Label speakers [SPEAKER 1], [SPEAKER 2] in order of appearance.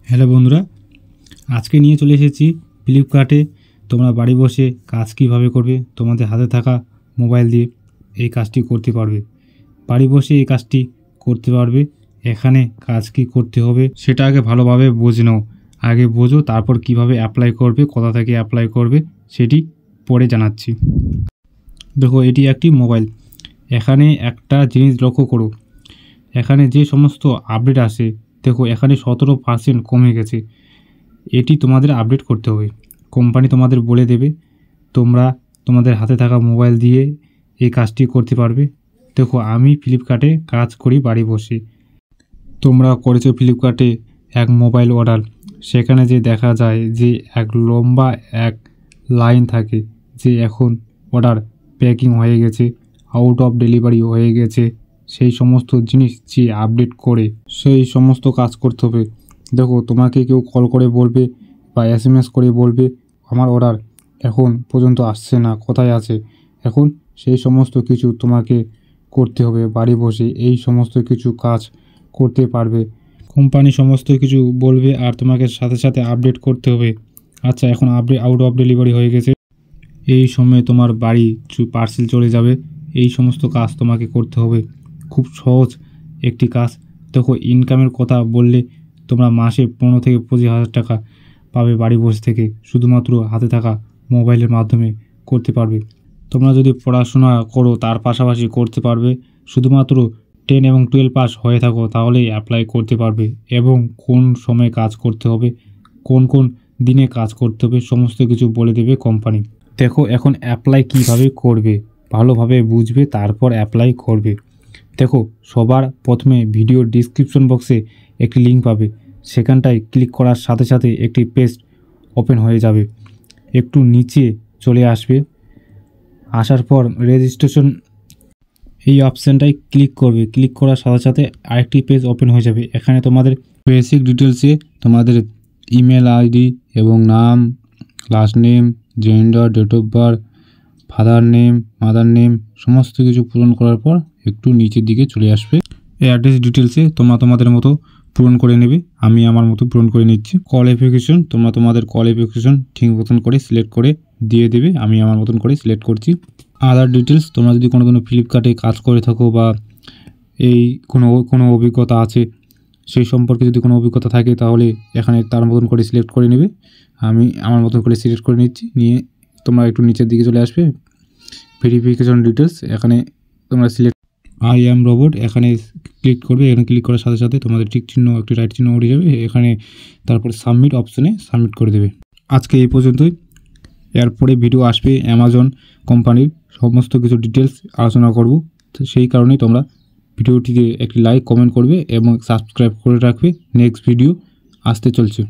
[SPEAKER 1] Hello বন্ধুরা, আজকে নিয়ে চলে এসেছি ফ্লিপকার্টে তোমরা বাড়ি বসে কাজ কীভাবে করবে। তোমাদের হাতে থাকা মোবাইল দিয়ে এই কাজটি করতে পারবে। বাড়ি বসে এই কাজটি করতে পারবে। এখানে কাজ কি করতে হবে সেটা আগে ভালোভাবে বুঝে নাও। আগে বোঝো, তারপর কিভাবে অ্যাপ্লাই করবে, কোথা থেকে অ্যাপ্লাই করবে সেটি পরে জানাচ্ছি। দেখো, এটি একটি মোবাইল। এখানে একটা জিনিস লক্ষ্য করো, এখানে যে সমস্ত আপডেট আসে, দেখো এখানে 17% কমে গেছে। এটি তোমাদের আপডেট করতে হবে। কোম্পানি তোমাদের বলে দেবে, তোমরা তোমাদের হাতে থাকা মোবাইল দিয়ে এই কাজটি করতে পারবে। দেখো, আমি ফ্লিপকার্টে কাজ করি বাড়ি বসে। তোমরা করেছো ফ্লিপকার্টে এক মোবাইল অর্ডার, সেখানে যে দেখা যায় যে এক লম্বা এক লাইন থাকে যে এখন অর্ডার প্যাকিং হয়ে গেছে, আউট অফ ডেলিভারি হয়ে গেছে। সেই সমস্ত জিনিস যে আপডেট করে সেই সমস্ত কাজ করতে হবে। দেখো, তোমাকে কেউ কল করে বলবে বা SMS করে বলবে আমার অর্ডার এখন পর্যন্ত আসছে না, কোথায় আছে। এখন সেই সমস্ত কিছু তোমাকে করতে হবে বাড়ি বসে। এই সমস্ত কিছু কাজ করতে পারবে। কোম্পানি সমস্ত কিছু বলবে আর তোমাকে সাথে সাথে আপডেট করতে হবে। আচ্ছা, এখন আপডেট আউট অফ ডেলিভারি হয়ে গেছে, এই সময়ে তোমার বাড়ি পার্সেল চলে যাবে। এই সমস্ত কাজ তোমাকে করতে হবে। খুব সহজ একটি কাজ। দেখো, ইনকামের কথা বললে তোমরা মাসে 15 থেকে 25,000 টাকা পাবে বাড়ি বসে থেকে, শুধুমাত্র হাতে থাকা মোবাইলের মাধ্যমে করতে পারবে। তোমরা যদি পড়াশোনা করো তার পাশাপাশি করতে পারবে। শুধুমাত্র 10 এবং 12 পাস হয়ে থাকো তাহলেই অ্যাপ্লাই করতে পারবে। এবং কোন সময় কাজ করতে হবে, কোন কোন দিনে কাজ করতে হবে, সমস্ত কিছু বলে দেবে কোম্পানি। দেখো, এখন অ্যাপ্লাই কিভাবে করবে ভালোভাবে বুঝবে, তারপর অ্যাপ্লাই করবে। দেখো, সবার প্রথমে ভিডিও ডিসক্রিপশন বক্সে একটি লিঙ্ক পাবে, সেখানটায় ক্লিক করার সাথে সাথে একটি পেজ ওপেন হয়ে যাবে। একটু নিচে চলে আসবে, আসার পর রেজিস্ট্রেশন এই অপশানটায় ক্লিক করবে। ক্লিক করার সাথে সাথে আরেকটি পেজ ওপেন হয়ে যাবে। এখানে তোমাদের বেসিক ডিটেলসে তোমাদের ইমেল আইডি এবং নাম, last name, gender, date of birth, father name, mother name সমস্ত কিছু পূরণ করার পর একটু নিচের দিকে চলে আসবে। এই অ্যাড্রেস ডিটেলসে তোমরা তোমাদের মতো পূরণ করে নেবে। আমি আমার মতো পূরণ করে নিচ্ছি। কোয়ালিফিকেশন, তোমরা তোমাদের কোয়ালিফিকেশন ঠিক মতন করে সিলেক্ট করে দিয়ে দেবে। আমি আমার মতন করে সিলেক্ট করছি। আদার ডিটেলস, তোমরা যদি কোনো ফ্লিপকার্টে কাজ করে থাকো বা এই কোনো অভিজ্ঞতা আছে, সেই সম্পর্কে যদি কোনো অভিজ্ঞতা থাকে তাহলে এখানে তার মতন করে সিলেক্ট করে নেবে। আমি আমার মতন করে সিলেক্ট করে নিচ্ছি। নিয়ে তোমরা একটু নিচের দিকে চলে আসবে। ভেরিফিকেশন ডিটেলস, এখানে তোমরা সিলেক্ট আই অ্যাম রোবট এখানে ক্লিক করবে। এখানে ক্লিক করার সাথে সাথে তোমাদের টিক চিহ্ন একটি রাইট চিহ্ন উঠে যাবে। এখানে তারপর সাবমিট অপশানে সাবমিট করে দেবে। আজকে এই পর্যন্তই। এরপরে ভিডিও আসবে অ্যামাজন কোম্পানির সমস্ত কিছু ডিটেলস আলোচনা করব। তো সেই কারণেই তোমরা ভিডিওটিকে একটি লাইক কমেন্ট করবে এবং সাবস্ক্রাইব করে রাখবে। নেক্সট ভিডিও আসতে চলছে।